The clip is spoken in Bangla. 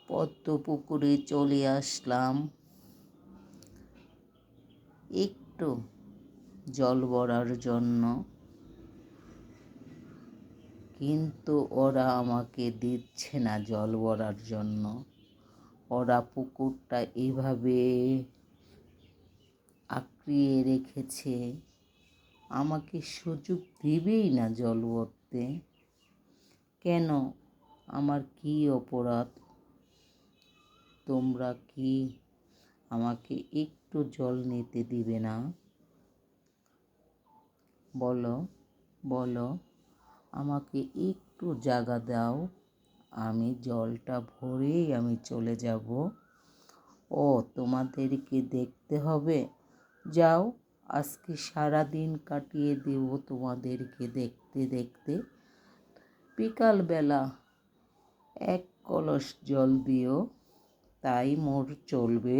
পদ্ম পুকুরে চলে আসলাম একটু জল ভরার জন্য, কিন্তু ওরা আমাকে দিচ্ছে না জল ভরার জন্য। ওরা পুকুরটা এভাবে আঁকড়িয়ে রেখেছে, আমাকে সুযোগ দিবেই না জল ভরতে। কেন? আমার কি অপরাধ? তোমরা কি আমাকে একটু জল নিতে দিবে না? বলো বলো, আমাকে একটু জায়গা দাও, আমি জলটা ভরেই আমি চলে যাব। ও তোমাদেরকে দেখতে হবে? যাও, আজকে সারাদিন কাটিয়ে দেব তোমাদেরকে দেখতে দেখতে। বিকালবেলা 1 কলস জল দিও, তাই মোর চলবে।